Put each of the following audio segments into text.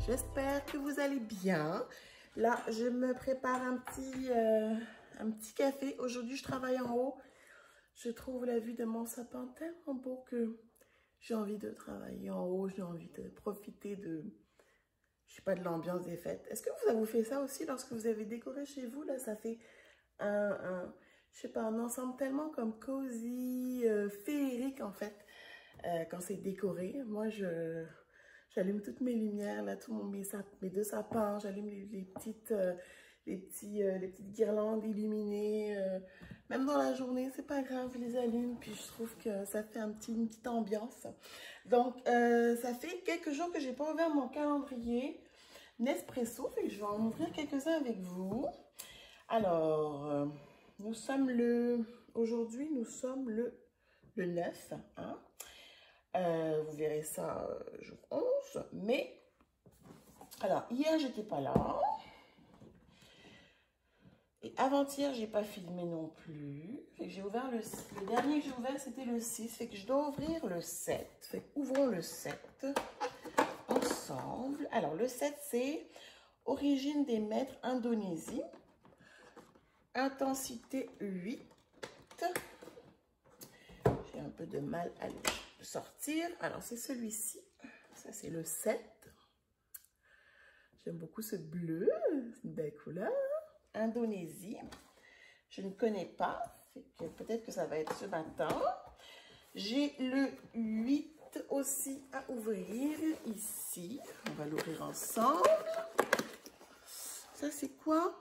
j'espère que vous allez bien. Là, je me prépare un petit café. Aujourd'hui, je travaille en haut. Je trouve la vue de mon sapin tellement beau que j'ai envie de travailler en haut. J'ai envie de profiter de, je sais pas, de l'ambiance des fêtes. Est-ce que vous avez fait ça aussi lorsque vous avez décoré chez vous? Là, ça fait je sais pas, un ensemble tellement comme cosy, féerique en fait, quand c'est décoré. Moi, j'allume toutes mes lumières, là, mes deux sapins, j'allume les petites guirlandes illuminées. Même dans la journée, c'est pas grave, je les allume, puis je trouve que ça fait une petite ambiance. Donc, ça fait quelques jours que j'ai pas ouvert mon calendrier Nespresso, fait que je vais en ouvrir quelques-uns avec vous. Alors, aujourd'hui, nous sommes le 9, hein. Vous verrez ça jour 11, mais, alors, hier, j'étais pas là. Et avant-hier, j'ai pas filmé non plus. Fait que j'ai ouvert le dernier que j'ai ouvert, c'était le 6. Fait que je dois ouvrir le 7. Fait que ouvrons le 7 ensemble. Alors, le 7, c'est Origine des maîtres Indonésie. Intensité 8. J'ai un peu de mal à le sortir. Alors, c'est celui-ci. Ça, c'est le 7. J'aime beaucoup ce bleu. C'est une belle couleur. Indonésie. Je ne connais pas. Peut-être que ça va être ce matin. J'ai le 8 aussi à ouvrir ici. On va l'ouvrir ensemble. Ça, c'est quoi?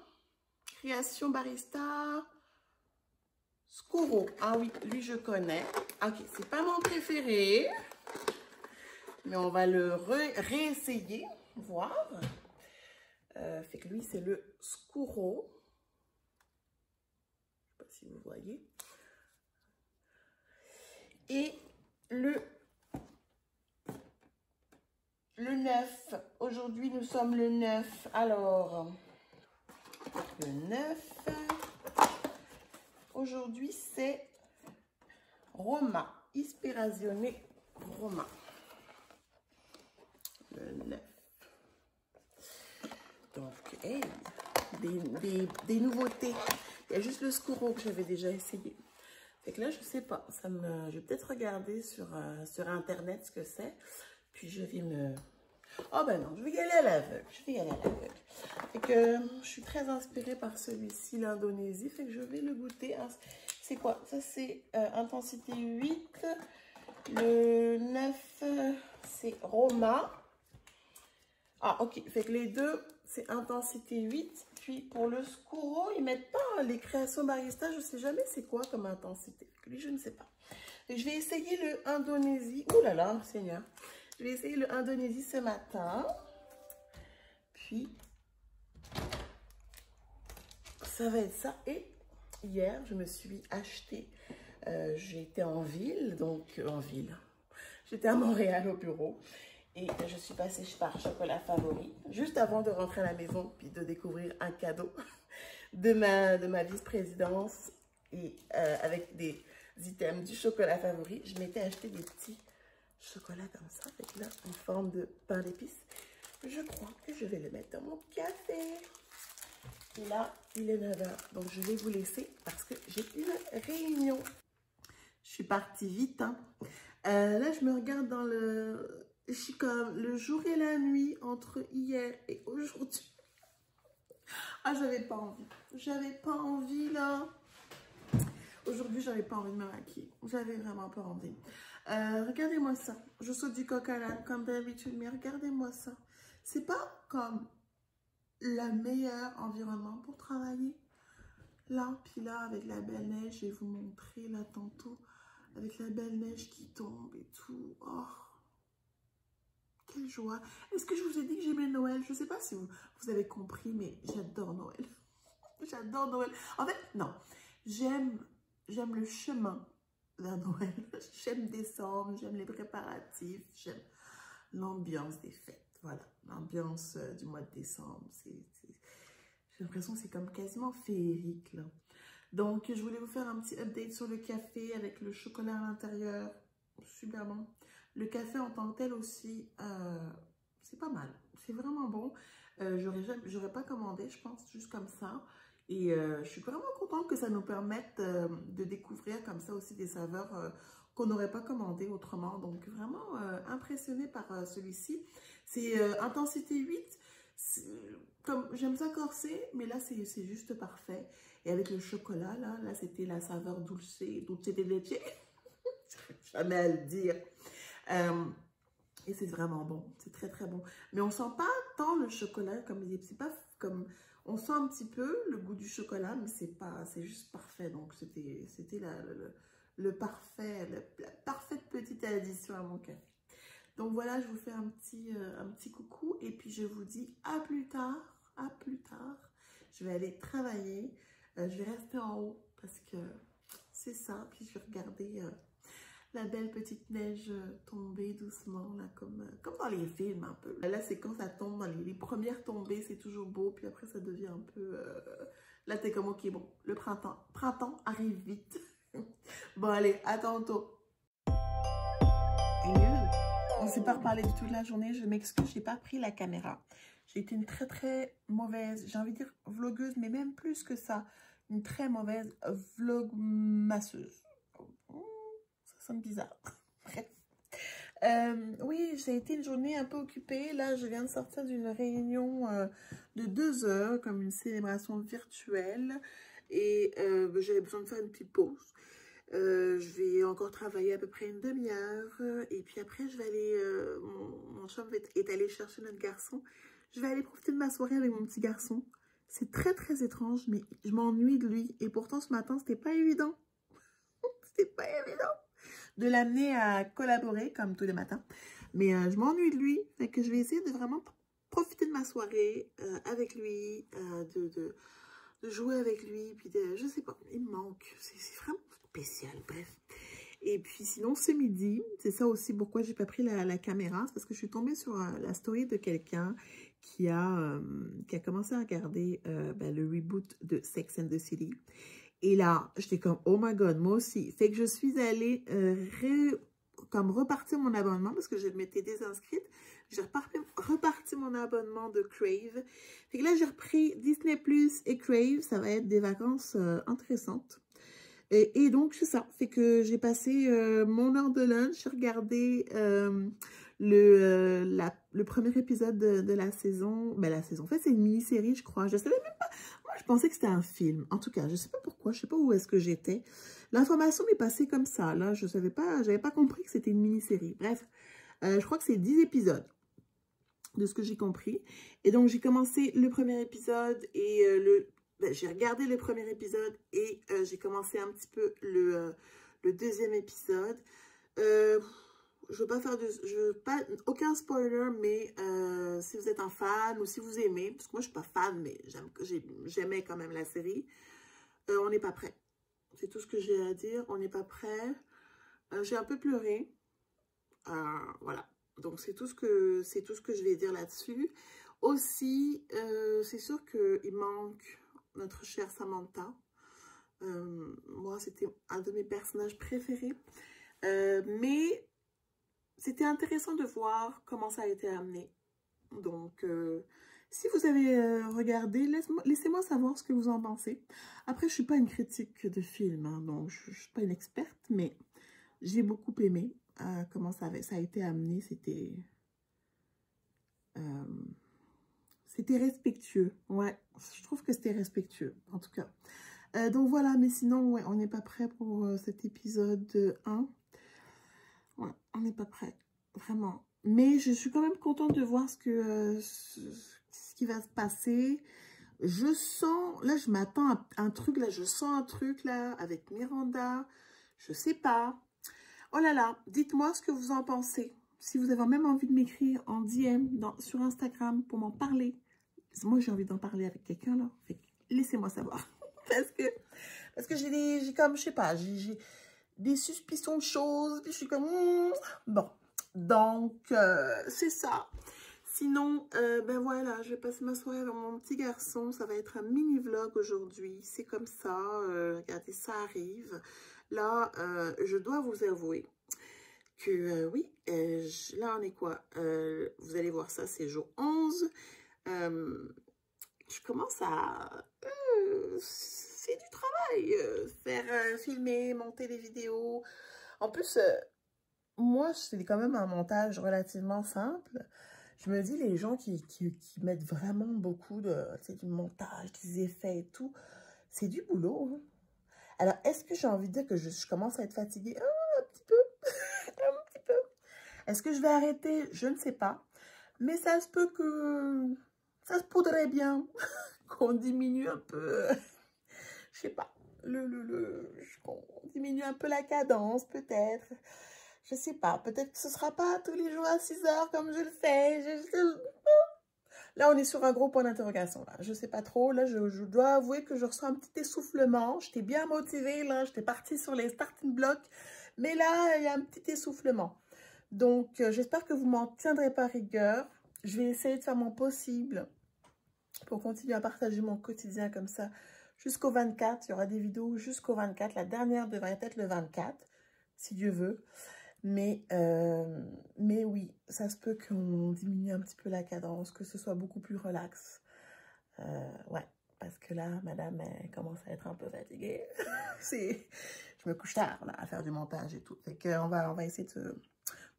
Création Barista Scuro. Ah oui, lui, je connais. Ok, c'est pas mon préféré. Mais on va le réessayer, voir. Fait que lui, c'est le Scuro. Je sais pas si vous voyez. Et le 9. Aujourd'hui, nous sommes le 9. Alors, le 9. Aujourd'hui, c'est Roma. Ispirazione Roma. Le 9. Donc, hey, des nouveautés. Il y a juste le Scuro que j'avais déjà essayé. Fait que là, je sais pas. Je vais peut-être regarder sur Internet ce que c'est. Puis je vais me... Oh ben non, je vais y aller à l'aveugle. Fait que je suis très inspirée par celui-ci, l'Indonésie. Fait que je vais le goûter. C'est quoi? Ça, c'est intensité 8. Le 9, c'est Roma. Ah, ok. Fait que les deux, c'est intensité 8. Puis pour le Scuro, ils mettent pas les créations barista. Je sais jamais c'est quoi comme intensité. Lui, je ne sais pas. Et je vais essayer le Indonésie. Ouh là là, Seigneur. Je vais essayer le Indonésie ce matin. Puis, ça va être ça. Et hier, je me suis acheté. J'étais en ville, donc en ville. J'étais à Montréal au bureau. Et je suis passée par Chocolat Favori, juste avant de rentrer à la maison, puis de découvrir un cadeau de ma vice-présidence. Et avec des items du Chocolat Favori, je m'étais acheté des petits chocolats comme ça, avec là, en forme de pain d'épices. Je crois que je vais le mettre dans mon café. Et là, il est 9 h, donc je vais vous laisser parce que j'ai une réunion. Je suis partie vite, hein. Là, je me regarde dans le... Je suis comme le jour et la nuit entre hier et aujourd'hui. Ah, j'avais pas envie. J'avais pas envie, là. Aujourd'hui, j'avais pas envie de me maquiller. J'avais vraiment pas envie. Regardez-moi ça. Je saute du coq à l'âne comme d'habitude, mais regardez-moi ça. C'est pas comme le meilleur environnement pour travailler. Là, puis là, avec la belle neige, je vais vous montrer là tantôt, avec la belle neige qui tombe et tout. Oh, quelle joie. Est-ce que je vous ai dit que j'aimais Noël? Je sais pas si vous avez compris, mais j'adore Noël. J'adore Noël. En fait, non. J'aime le chemin vers Noël. J'aime décembre, j'aime les préparatifs, j'aime l'ambiance des fêtes. Voilà, l'ambiance du mois de décembre. J'ai l'impression que c'est comme quasiment féerique, là. Donc, je voulais vous faire un petit update sur le café avec le chocolat à l'intérieur. Super bon. Le café en tant que tel aussi, c'est pas mal. C'est vraiment bon. J'aurais pas commandé, je pense, juste comme ça. Et je suis vraiment contente que ça nous permette de découvrir comme ça aussi des saveurs qu'on n'aurait pas commandées autrement. Donc, vraiment impressionnée par celui-ci. C'est intensité 8. Comme j'aime ça corsé, mais là, c'est juste parfait. Et avec le chocolat, là c'était la saveur dulce de leche. Jamais à le dire. Et c'est vraiment bon. C'est très, très bon. Mais on sent pas tant le chocolat comme c'est pas comme... On sent un petit peu le goût du chocolat, mais c'est juste parfait. Donc, c'était la parfaite petite addition à mon café. Donc, voilà, je vous fais un petit coucou. Et puis, je vous dis à plus tard. À plus tard. Je vais aller travailler. Je vais rester en haut parce que c'est ça. Puis, je vais regarder la belle petite neige tomber doucement, là, comme dans les films un peu. Là, c'est quand ça tombe, dans les premières tombées, c'est toujours beau, puis après, ça devient un peu... Là, t'es comme, ok, bon, le printemps arrive vite. Bon, allez, à tantôt. On ne s'est pas reparlé du tout de la journée, je m'excuse, j'ai pas pris la caméra. J'ai été une très, très mauvaise, j'ai envie de dire vlogueuse, mais même plus que ça, une très mauvaise vlogmasseuse. Ça sonne bizarre. Bref. Oui, ça a été une journée un peu occupée. Là, je viens de sortir d'une réunion de 2 heures, comme une célébration virtuelle. Et j'avais besoin de faire une petite pause. Je vais encore travailler à peu près une demi-heure. Et puis après, je vais aller... mon chum est allé chercher notre garçon. Je vais aller profiter de ma soirée avec mon petit garçon. C'est très, très étrange, mais je m'ennuie de lui. Et pourtant, ce matin, c'était pas évident. C'était pas évident de l'amener à collaborer comme tous les matins. Mais je m'ennuie de lui. Fait que je vais essayer de vraiment profiter de ma soirée avec lui, de jouer avec lui. Puis je sais pas, il me manque. C'est vraiment spécial, bref. Et puis sinon, ce midi, c'est ça aussi pourquoi j'ai pas pris la caméra. C'est parce que je suis tombée sur la story de quelqu'un qui a commencé à regarder le reboot de Sex and the City. Et là, j'étais comme, oh my god, moi aussi. Fait que je suis allée repartir mon abonnement parce que je m'étais désinscrite. J'ai reparti mon abonnement de Crave. Fait que là, j'ai repris Disney Plus et Crave. Ça va être des vacances intéressantes. Et donc, c'est ça. Fait que j'ai passé mon heure de lunch. J'ai regardé le premier épisode de la saison. Ben, la saison, en fait, c'est une mini-série, je crois. Je savais même pas. Moi, je pensais que c'était un film. En tout cas, je sais pas pourquoi. Je sais pas où est-ce que j'étais. L'information m'est passée comme ça. Là, je savais pas. J'avais pas compris que c'était une mini-série. Bref, je crois que c'est 10 épisodes. De ce que j'ai compris. Et donc, j'ai commencé le premier épisode et j'ai regardé le premier épisode et j'ai commencé un petit peu le deuxième épisode. Je veux pas aucun spoiler, mais si vous êtes un fan ou si vous aimez, parce que moi je suis pas fan, mais j'aimais quand même la série, on n'est pas prêt. C'est tout ce que j'ai à dire. On n'est pas prêt. J'ai un peu pleuré. Voilà. Donc, c'est tout ce que je vais dire là-dessus. Aussi, c'est sûr qu'il manque notre chère Samantha. Moi, c'était un de mes personnages préférés. Mais c'était intéressant de voir comment ça a été amené. Donc, si vous avez regardé, laissez-moi savoir ce que vous en pensez. Après, je ne suis pas une critique de film, hein, donc je ne suis pas une experte, mais j'ai beaucoup aimé. Comment ça a été amené, c'était respectueux. Ouais, je trouve que c'était respectueux, en tout cas. Donc voilà, mais sinon, ouais, on n'est pas prêt pour cet épisode 1. Ouais, on n'est pas prêt, vraiment. Mais je suis quand même contente de voir ce qui va se passer. Je sens, là, je m'attends à un truc, là, je sens un truc, là, avec Miranda. Je sais pas. Oh là là, dites-moi ce que vous en pensez. Si vous avez même envie de m'écrire en DM sur Instagram pour m'en parler. Moi, j'ai envie d'en parler avec quelqu'un, là. Laissez-moi savoir. parce que j'ai comme, je sais pas, j'ai des suspicions de choses. Puis je suis comme, bon. Donc, c'est ça. Sinon, ben voilà, je vais passer ma soirée avec mon petit garçon. Ça va être un mini-vlog aujourd'hui. C'est comme ça. Regardez, ça arrive. Là, je dois vous avouer que oui, là on est quoi? Vous allez voir ça, c'est jour 11. Je commence à... c'est du travail, filmer, monter des vidéos. En plus, moi, c'est quand même un montage relativement simple. Je me dis, les gens qui mettent vraiment beaucoup du montage, des effets et tout, c'est du boulot. Hein. Alors, est-ce que j'ai envie de dire que je commence à être fatiguée? Un petit peu, un petit peu. Est-ce que je vais arrêter? Je ne sais pas. Mais ça se peut que... ça se pourrait bien qu'on diminue un peu... je sais pas. Qu'on diminue un peu la cadence, peut-être. Je sais pas. Peut-être que ce sera pas tous les jours à 6 heures comme je le fais. Là, on est sur un gros point d'interrogation. Je sais pas trop. Là, je dois avouer que je ressens un petit essoufflement. J'étais bien motivée. Là, j'étais partie sur les starting blocks. Mais là, il y a un petit essoufflement. Donc, j'espère que vous m'en tiendrez pas rigueur. Je vais essayer de faire mon possible pour continuer à partager mon quotidien comme ça jusqu'au 24. Il y aura des vidéos jusqu'au 24. La dernière devrait être le 24, si Dieu veut. Mais oui, ça se peut qu'on diminue un petit peu la cadence, que ce soit beaucoup plus relax. Ouais, parce que là, madame, elle commence à être un peu fatiguée. Je me couche tard, là, à faire du montage et tout. Fait qu'on va essayer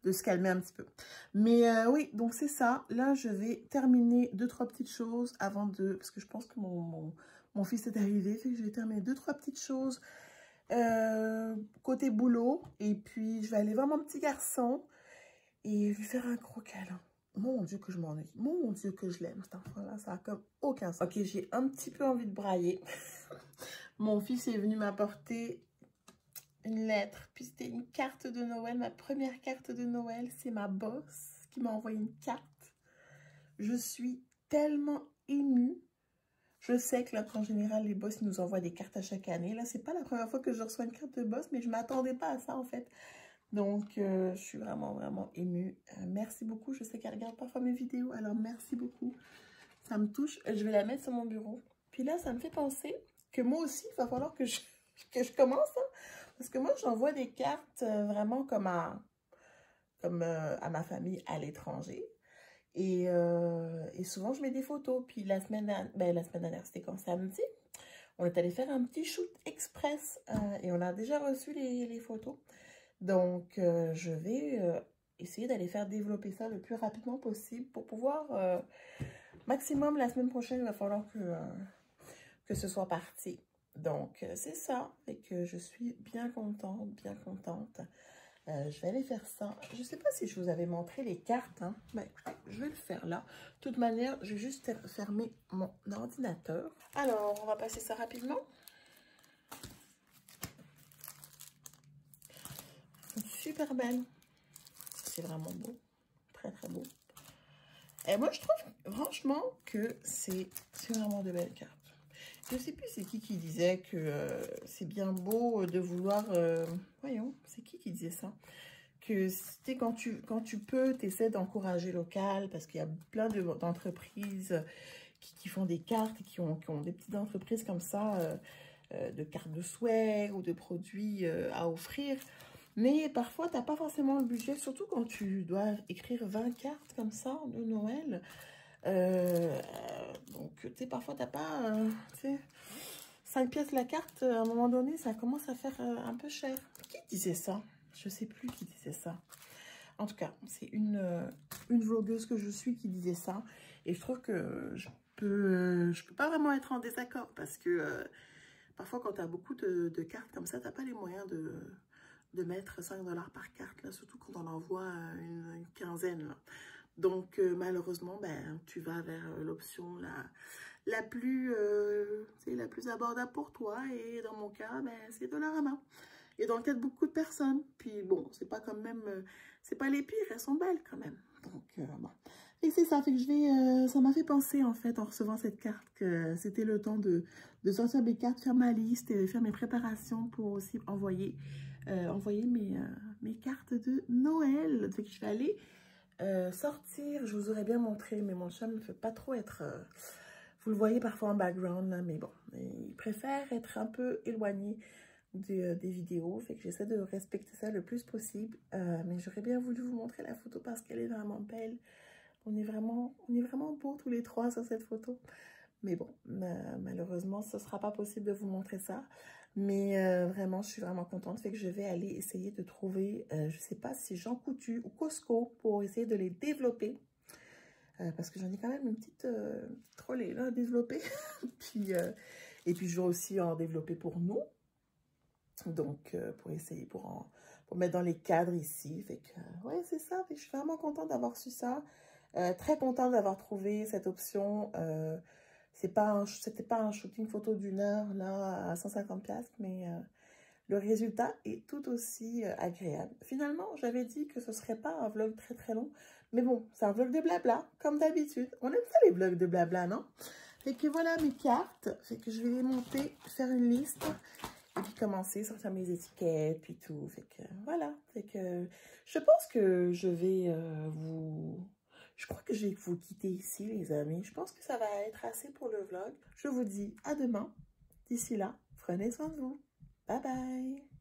de se calmer un petit peu. Mais oui, donc c'est ça. Là, je vais terminer 2-3 petites choses avant de... Parce que je pense que mon fils est arrivé. Fait que je vais terminer 2-3 petites choses côté boulot. Et puis, je vais aller voir mon petit garçon et lui faire un gros câlin. Mon Dieu que je m'ennuie. Mon Dieu que je l'aime, cet enfant-là. Ça a comme aucun sens. Ok, j'ai un petit peu envie de brailler. Mon fils est venu m'apporter une lettre, puis c'était une carte de Noël, ma première carte de Noël, c'est ma boss qui m'a envoyé une carte. Je suis tellement émue. Je sais que là, en général, les boss nous envoient des cartes à chaque année. Là, c'est pas la première fois que je reçois une carte de boss, mais je m'attendais pas à ça, en fait. Donc, je suis vraiment, vraiment émue. Merci beaucoup. Je sais qu'elle regarde parfois mes vidéos, alors merci beaucoup. Ça me touche. Je vais la mettre sur mon bureau. Puis là, ça me fait penser que moi aussi, il va falloir que je commence, hein. Parce que moi, j'envoie des cartes vraiment comme à ma famille à l'étranger. Et souvent, je mets des photos. Puis la semaine dernière, c'était quand samedi, on est allé faire un petit shoot express. Et on a déjà reçu les photos. Donc, je vais essayer d'aller faire développer ça le plus rapidement possible pour pouvoir... maximum, la semaine prochaine, il va falloir que ce soit parti. Donc, c'est ça. Et que je suis bien contente, bien contente. Je vais aller faire ça. Je ne sais pas si je vous avais montré les cartes. Hein. Ben, écoutez, je vais le faire là. De toute manière, je vais juste fermer mon ordinateur. Alors, on va passer ça rapidement. Super belle. C'est vraiment beau. Très, très beau. Et moi, je trouve franchement que c'est vraiment de belles cartes. Je ne sais plus c'est qui disait que c'est bien beau de vouloir... voyons, c'est qui disait ça? Que quand tu peux, tu essaies d'encourager local parce qu'il y a plein d'entreprises qui font des cartes et qui ont des petites entreprises comme ça, de cartes de souhait ou de produits à offrir. Mais parfois, tu n'as pas forcément le budget, surtout quand tu dois écrire 20 cartes comme ça de Noël. Donc, tu sais, parfois, tu n'as pas, 5 pièces la carte, à un moment donné, ça commence à faire un peu cher. Qui disait ça? Je ne sais plus qui disait ça. En tout cas, c'est une vlogueuse que je suis qui disait ça. Et je trouve que je peux pas vraiment être en désaccord parce que parfois, quand tu as beaucoup de cartes comme ça, tu n'as pas les moyens de mettre 5 $ par carte, là, surtout quand on envoie une quinzaine. Là. Donc, malheureusement, ben, tu vas vers l'option la plus abordable pour toi. Et dans mon cas, ben, c'est Dollarama. Et dans le cas de beaucoup de personnes. Puis bon, c'est pas quand même... c'est pas les pires, elles sont belles quand même. Donc, bon. Et c'est ça, fait que je vais... ça m'a fait penser, en fait, en recevant cette carte, que c'était le temps de sortir mes cartes, faire ma liste et faire mes préparations pour aussi envoyer mes cartes de Noël. Fait que je vais aller sortir. Je vous aurais bien montré, mais mon chat ne fait pas trop être... vous le voyez parfois en background, là, mais bon, il préfère être un peu éloigné des vidéos. Fait que j'essaie de respecter ça le plus possible. Mais j'aurais bien voulu vous montrer la photo parce qu'elle est vraiment belle. On est vraiment beaux tous les trois sur cette photo. Mais bon, malheureusement, ce ne sera pas possible de vous montrer ça. Mais vraiment, je suis vraiment contente. Fait que je vais aller essayer de trouver, je ne sais pas si Jean Coutu ou Costco pour essayer de les développer. Parce que j'en ai quand même une petite trolley là, à développer. Et puis, je vais aussi en développer pour nous. Donc, pour essayer, pour mettre dans les cadres ici. Fait que, ouais, c'est ça. Fait que je suis vraiment contente d'avoir su ça. Très contente d'avoir trouvé cette option. C'était pas un shooting photo d'1 heure, là, à 150$, mais le résultat est tout aussi agréable. Finalement, j'avais dit que ce serait pas un vlog très très long, mais bon, c'est un vlog de blabla, comme d'habitude. On aime ça les vlogs de blabla, non? Fait que voilà mes cartes. Fait que je vais les monter, faire une liste, et puis commencer, sortir mes étiquettes, puis tout. Fait que voilà. Fait que je pense que je vais Je crois que je vais vous quitter ici, les amis. Je pense que ça va être assez pour le vlog. Je vous dis à demain. D'ici là, prenez soin de vous. Bye bye.